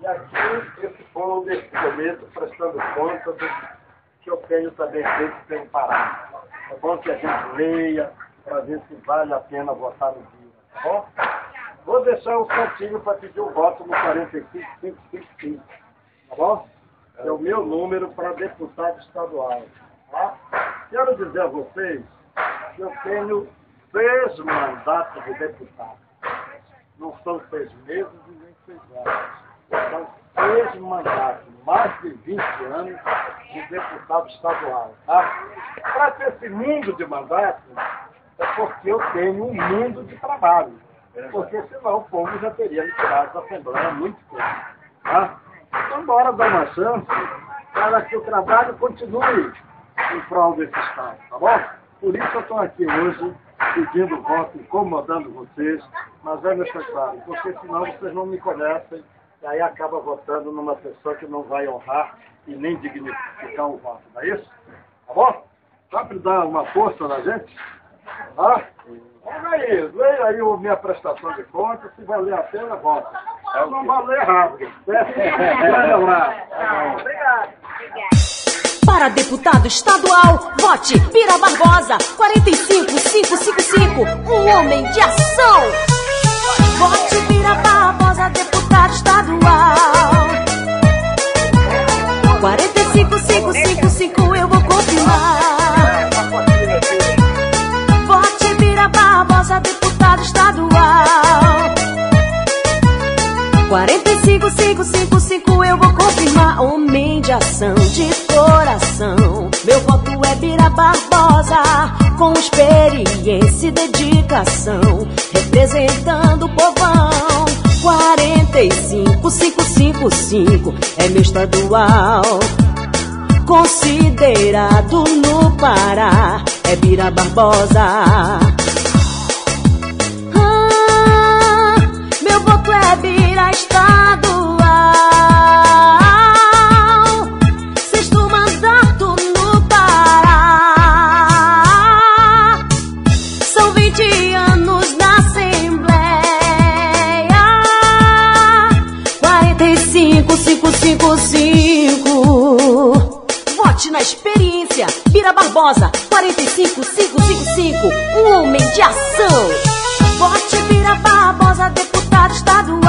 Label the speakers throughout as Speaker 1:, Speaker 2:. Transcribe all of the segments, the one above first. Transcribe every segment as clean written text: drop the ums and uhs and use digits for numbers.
Speaker 1: E aqui, esse povo desse boleto prestando conta do que eu tenho também feito sem parar. É bom que a gente leia para ver se vale a pena votar no dia, tá bom? Vou deixar um cantinho para pedir o voto no 45555, tá bom? É o meu número para deputado estadual, tá? Quero dizer a vocês que eu tenho 6 mandatos de deputado. Não são 6 meses e nem 6 anos. São 6 mandatos, mais de 20 anos de deputado estadual, tá? Para ter esse mundo de mandatos, é porque eu tenho um mundo de trabalho. Porque senão o povo já teria me tirado da Assembleia há muito tempo, tá? Então bora dar uma chance para que o trabalho continue em prol desse Estado, tá bom? Por isso eu estou aqui hoje pedindo voto, incomodando vocês, mas é necessário, porque senão vocês não me conhecem e aí acaba votando numa pessoa que não vai honrar e nem dignificar o voto, não é isso? Tá bom? Só para dar uma força na gente, tá? Vamos aí, leia aí a minha prestação de contas, se valer a pena, vota. Não valer rápido. Obrigado.
Speaker 2: Para deputado estadual, vote Bira Barbosa, 45555, um homem de ação. Vote Bira Barbosa, deputado estadual. 45555, eu vou confirmar. Vote Bira Barbosa, deputado estadual. 45555, eu vou confirmar. Homem de ação, de coração, meu voto é Bira Barbosa, com experiência e dedicação, representando o povão. 45555 é meu estadual, considerado no Pará, é Bira Barbosa. Meu voto é Bira estadual. Sexto mandato no Pará. São 20 anos na Assembleia. 45555. Vote na experiência. Bira Barbosa, 45555. Um homem de ação. Vote Bira Barbosa, deputado estadual.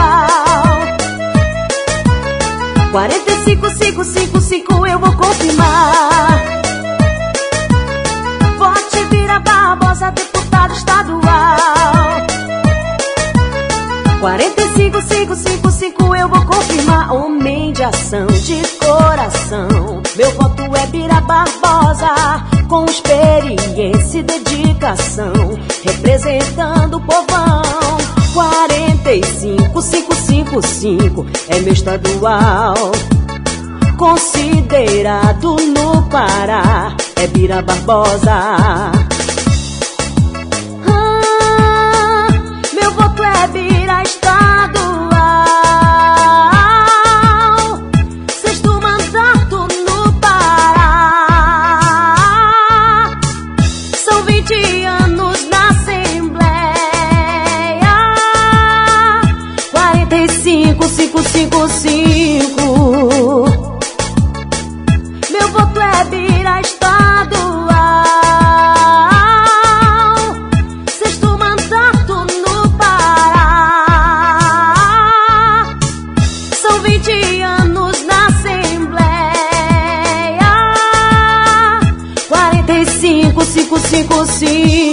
Speaker 2: 45555, eu vou confirmar. Vote Bira Barbosa, deputado estadual. 45555, eu vou confirmar. Homem de ação, de coração, meu voto é Bira Barbosa, com experiência e dedicação, representando o povão. 45555 é meu estadual, considerado no Pará, é Bira Barbosa. Meu voto é Bira estadual. Sexto mandato no Pará. São 20 anos na Assembleia. 45555. Meu voto é Bira estadual. Sexto mandato no Pará. São 20 anos na Assembleia. 45555.